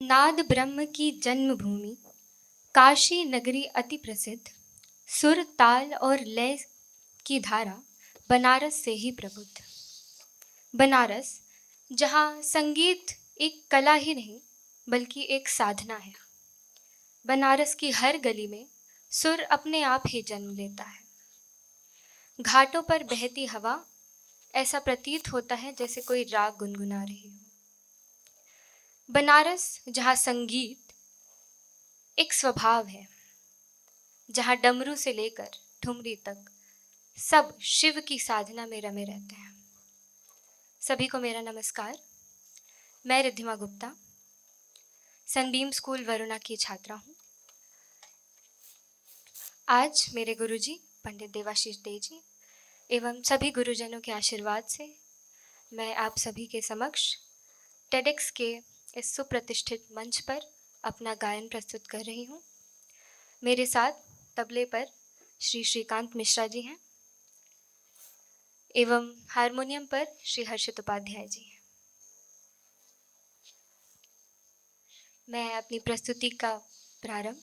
नाद ब्रह्म की जन्मभूमि काशी नगरी अति प्रसिद्ध, सुर ताल और लय की धारा बनारस से ही प्रबुद्ध। बनारस जहाँ संगीत एक कला ही नहीं बल्कि एक साधना है। बनारस की हर गली में सुर अपने आप ही जन्म लेता है। घाटों पर बहती हवा ऐसा प्रतीत होता है जैसे कोई राग गुनगुना रही हो। बनारस जहाँ संगीत एक स्वभाव है, जहाँ डमरू से लेकर ठुमरी तक सब शिव की साधना में रमे रहते हैं। सभी को मेरा नमस्कार। मैं रिद्धिमा गुप्ता सनबीम स्कूल वरुणा की छात्रा हूँ। आज मेरे गुरुजी पंडित देवाशीष दे जी एवं सभी गुरुजनों के आशीर्वाद से मैं आप सभी के समक्ष टेडेक्स के इस सुप्रतिष्ठित मंच पर अपना गायन प्रस्तुत कर रही हूँ। मेरे साथ तबले पर श्री श्रीकांत मिश्रा जी हैं एवं हारमोनियम पर श्री हर्षित उपाध्याय जी हैं। मैं अपनी प्रस्तुति का प्रारंभ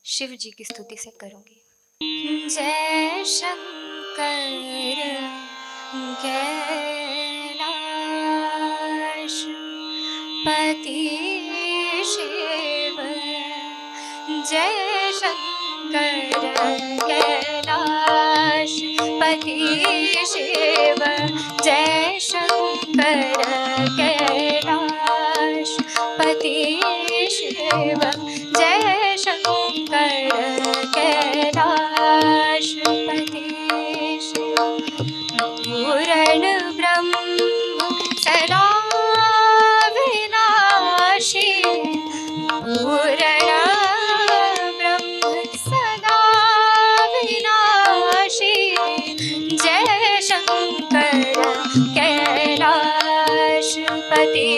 शिव जी की स्तुति से करूँगी। जय शंकर कैलाश पति शिव, जय शंकर कैलाश पति शिव, जय शंकर कैलाश पति शिव, जय शंकर कैलाश पति शिव। पूर्ण ब्रह्म सदा विनाशी, पूर्ण ब्रह्म सदा विनाशी, जय शंकर कैलाश पति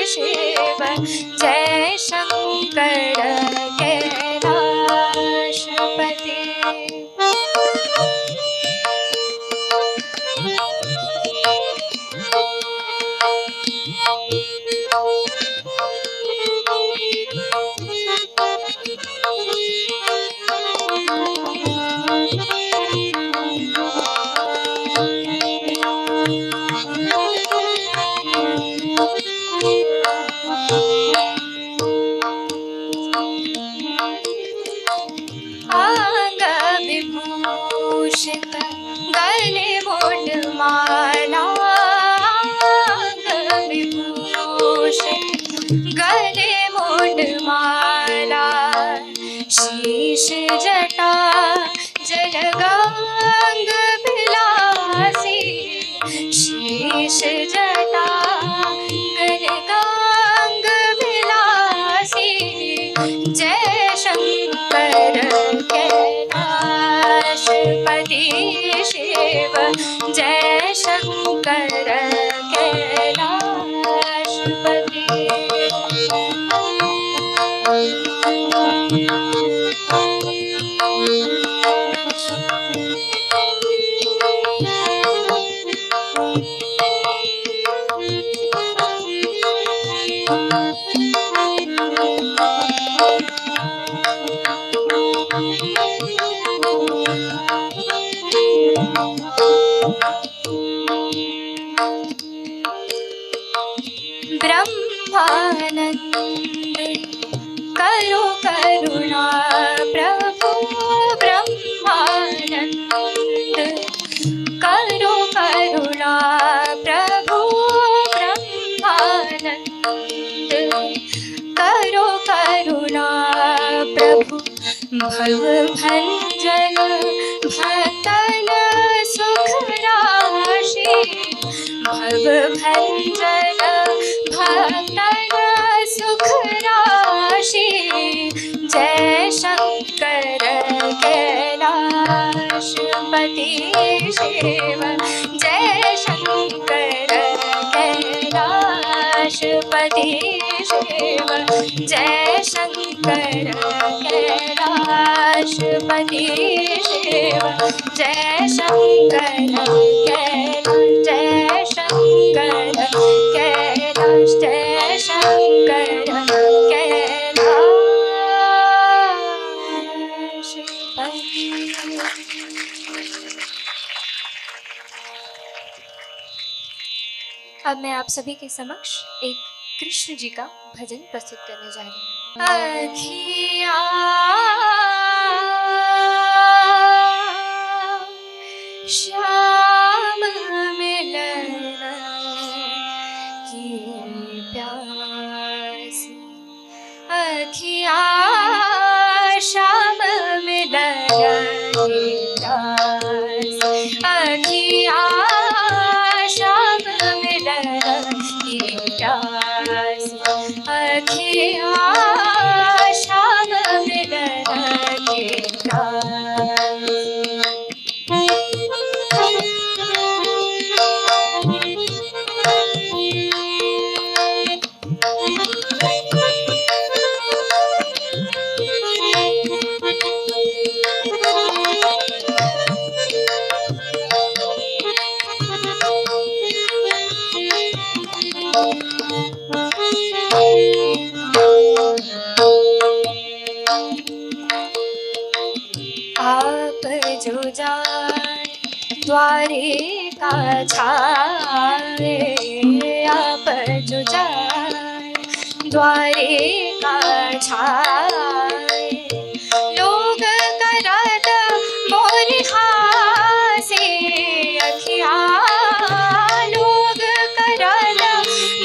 शिव, जय शंकर कैलाश पति। आंग विभूषित गले मुंडमाला, आंग विभूषित गले मुंडमाला, शीश जटा जलगांग बिलासी, शीश जटा गलगांग बिलासी, जय शंकर कैलाश पति शिव, जय शंकर कैलाश पति। ब्रह्मानंद करो करुणा प्रभु, ब्रह्मानंद करो करुणा प्रभु, ब्रह्मानंद करो करुणा प्रभु, भव भंजन भक्तन सुख राशि, भव भंजन भक्तन सुख राशि, जय शंकर कैलाश पति शिव, जय शंकर कैलाश पति शिव, जय शंकर कैलाश पति शिव, जय शंकर कैलाश, जय शंकर कैलाश, जय शंकर कैलाश। अब मैं आप सभी के समक्ष एक कृष्ण जी का भजन प्रस्तुत करने जा रही हूँ। अखियाँ श्याम मिलन की प्यासी, अखियाँ श्याम मिलन की प्यासी, अखियाँ श्याम मिलन की प्यासी, अखियाँ श्याम मिलन की प्यासी। आप जो जाए द्वारे का छाए, आप जो जाए द्वारे का छाए, लोग करत मोर हासे, अखियाँ लोग करत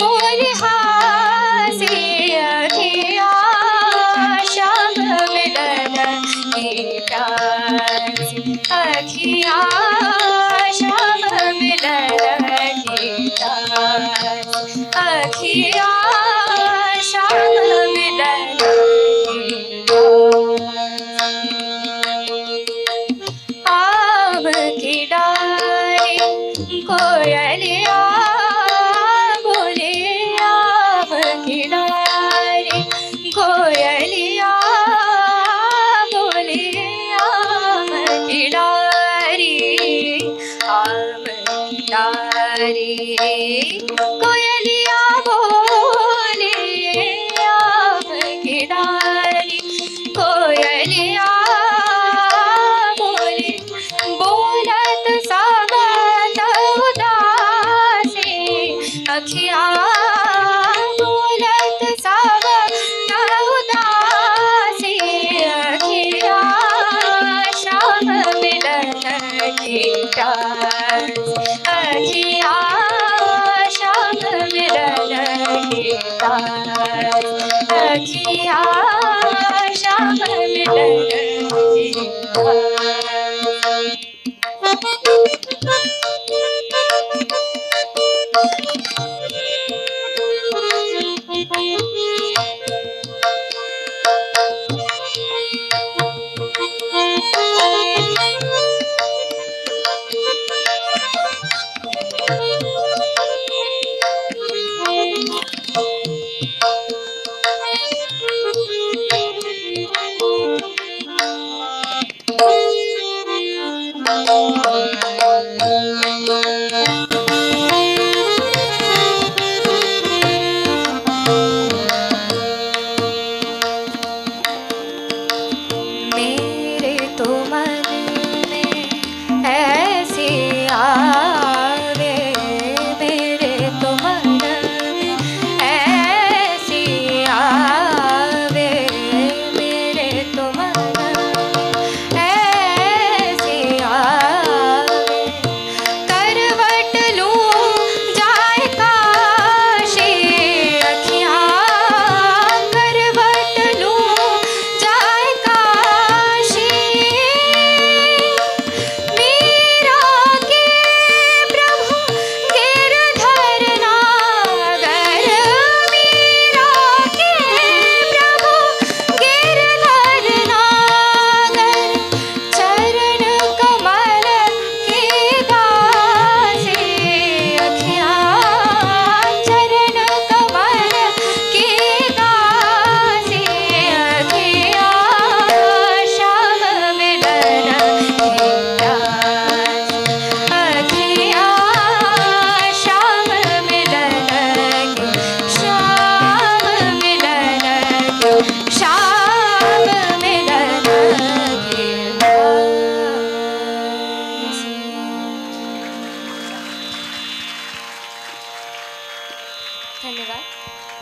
मोर हासे, अखियाँ श्याम मिलन की प्यासी, अखियाँ श्याम मिलन की प्यासी, अखियाँ श्याम मिलन की प्यासी। आम की डाली कोयलिया बोले, आम की डाली कोयलिया बोले, आम की डाली, आम की डाली कोयलिया बोले, आम की डाली कोयलिया बोले, बोलत सबत उदासे, अखियाँ बोलत सबत उदासे, अखियाँ श्याम मिलन की प्यासी, अखियाँ श्याम मिलन की प्यासी, अखियाँ श्याम मिलन की प्यासी। मेरे तो मन में ऐसे आवे, मेरे तो मन में ऐसे आवे, मेरे तो मन में ऐसे आवे, करवट लूं जाए काशी, अखियाँ करवट लूं जाए काशी, मेरे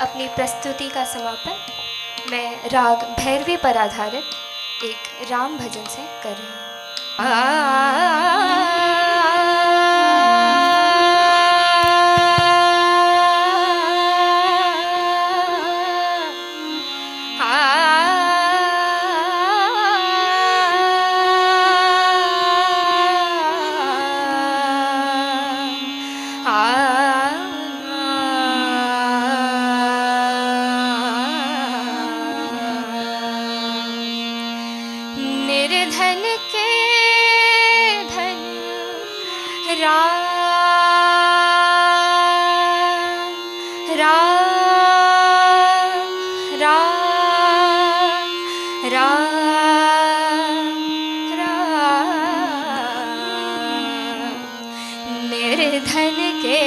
अपनी प्रस्तुति का समापन मैं राग भैरवी पर आधारित एक राम भजन से कर रही हूँ। निर्धन के धन राम राम राम राम राम। निर्धन के